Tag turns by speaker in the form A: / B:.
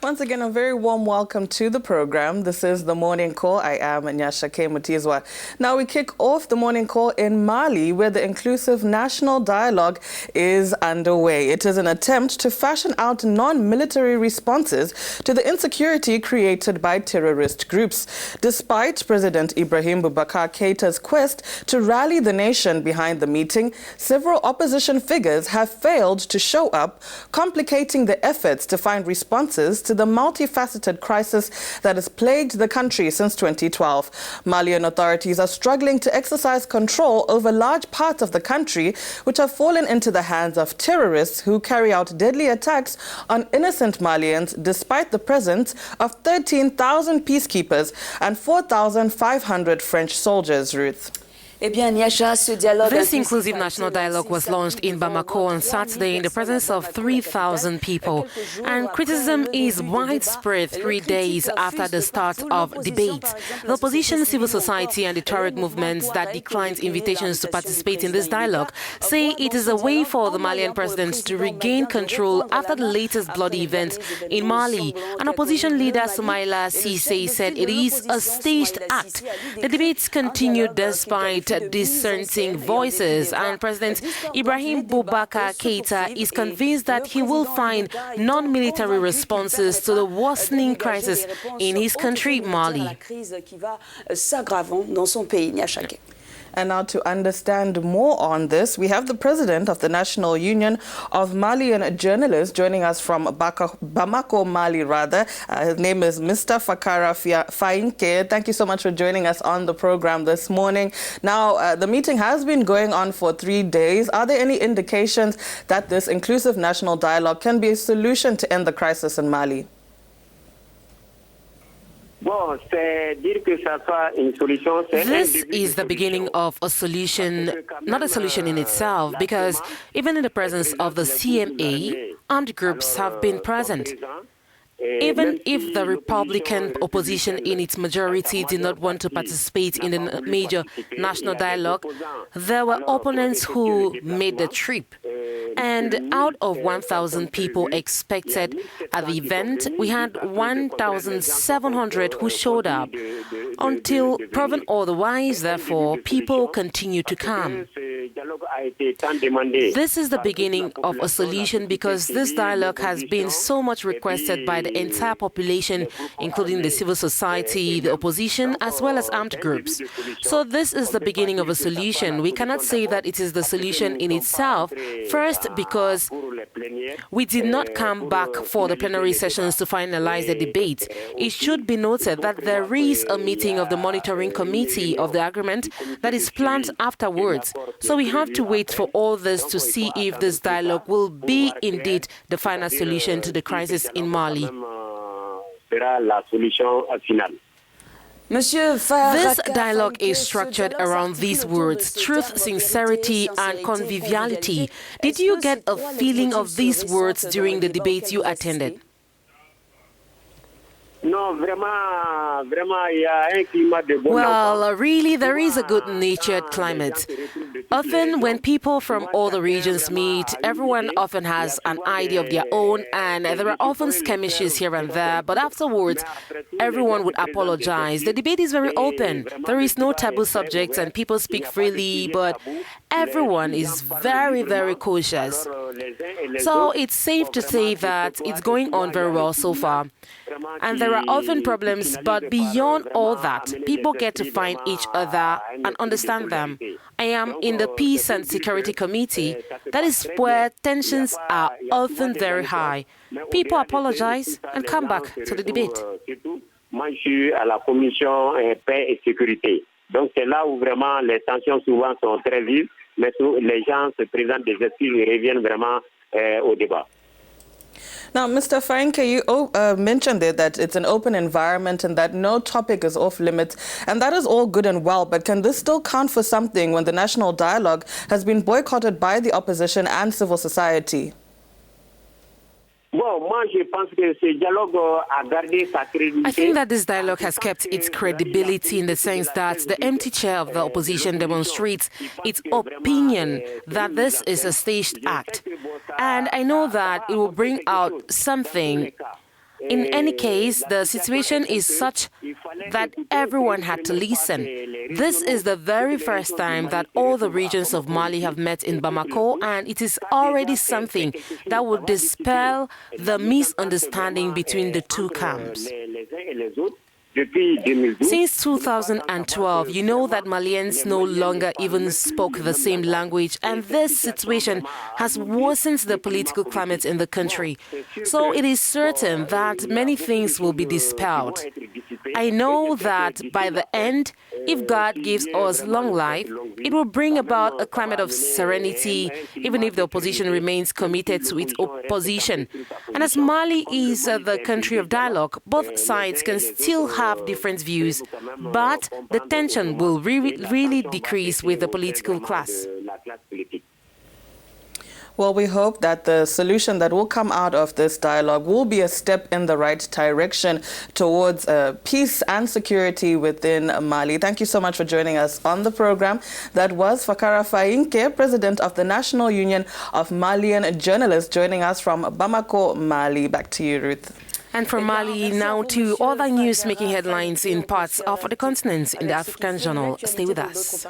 A: Once again, a very warm welcome to the program. This is The Morning Call. I am Nyasha K. Mutizwa. Now we kick off The Morning Call in Mali, where the inclusive national dialogue is underway. It is an attempt to fashion out non-military responses to the insecurity created by terrorist groups. Despite President Ibrahim Boubacar Keïta's quest to rally the nation behind the meeting, several opposition figures have failed to show up, complicating the efforts to find responses to the multifaceted crisis that has plagued the country since 2012. Malian authorities are struggling to exercise control over large parts of the country, which have fallen into the hands of terrorists who carry out deadly attacks on innocent Malians, despite the presence of 13,000 peacekeepers and 4,500 French soldiers, Ruth.
B: This inclusive national dialogue was launched in Bamako on Saturday in the presence of 3,000 people, and criticism is widespread 3 days after the start of debates. The opposition, civil society and the Tuareg movements that declined invitations to participate in this dialogue say it is a way for the Malian president to regain control after the latest bloody events in Mali. An opposition leader, Soumaïla Cissé, said it is a staged act. The debates continued despite dissenting voices, and President Ibrahim Boubacar Keïta is convinced that he will find non-military responses to the worsening crisis in his country, Mali.
A: And now to understand more on this, we have the president of the National Union of Malian Journalists joining us from Bamako, Mali, rather. His name is Mr. Fakara Faïnké. Thank you so much for joining us on the program this morning. Now, the meeting has been going on for 3 days. Are there any indications that this inclusive national dialogue can be a solution to end the crisis in Mali?
B: This is the beginning of a solution, not a solution in itself, because even in the presence of the CMA, armed groups have been present. Even if the Republican opposition in its majority did not want to participate in the major national dialogue, there were opponents who made the trip. And out of 1,000 people expected at the event, we had 1,700 who showed up. Until proven otherwise, therefore, people continue to come. This is the beginning of a solution because this dialogue has been so much requested by the entire population, including the civil society, the opposition, as well as armed groups. So this is the beginning of a solution. We cannot say that it is the solution in itself. First, because we did not come back for the plenary sessions to finalize the debate. It should be noted that there is a meeting of the monitoring committee of the agreement that is planned afterwards. So we have to wait for all this to see if this dialogue will be indeed the final solution to the crisis in Mali. This dialogue is structured around these words: truth, sincerity, and conviviality. Did you get a feeling of these words during the debate you attended? Well, really, there is a good-natured climate. Often, when people from all the regions meet, everyone often has an idea of their own, and there are often skirmishes here and there, but afterwards, everyone would apologize. The debate is very open. There is no taboo subjects, and people speak freely, but everyone is very, very cautious. So it's safe to say that it's going on very well so far. And there are often problems, but beyond all that, people get to find each other and understand them. I am in the Peace and Security Committee. That is where tensions are often very high. People apologize and come back to the debate.
C: Donc c'est là où vraiment les tensions souvent sont très vives, mais les gens se présentent des excuses et reviennent vraiment au débat.
A: Now, Mr. Faïnké, you mentioned there that it's an open environment and that no topic is off limits, and that is all good and well, but can this still count for something when the national dialogue has been boycotted by the opposition and civil society?
B: I think that this dialogue has kept its credibility in the sense that the empty chair of the opposition demonstrates its opinion that this is a staged act. And I know that it will bring out something In any case, the situation is such that everyone had to listen. This is the very first time that all the regions of Mali have met in Bamako, and it is already something that would dispel the misunderstanding between the two camps. Since 2012, you know that Malians no longer even spoke the same language, and this situation has worsened the political climate in the country. So it is certain that many things will be dispelled. I know that by the end, if God gives us long life, it will bring about a climate of serenity, even if the opposition remains committed to its opposition. And as Mali is the country of dialogue, both sides can still have different views, but the tension will really decrease with the political class.
A: Well, we hope that the solution that will come out of this dialogue will be a step in the right direction towards peace and security within Mali. Thank you so much for joining us on the program. That was Fakara Faïnké, President of the National Union of Malian Journalists, joining us from Bamako, Mali. Back to you, Ruth.
B: And from Mali now to other news making headlines in parts of the continent in the African Journal. Stay with us.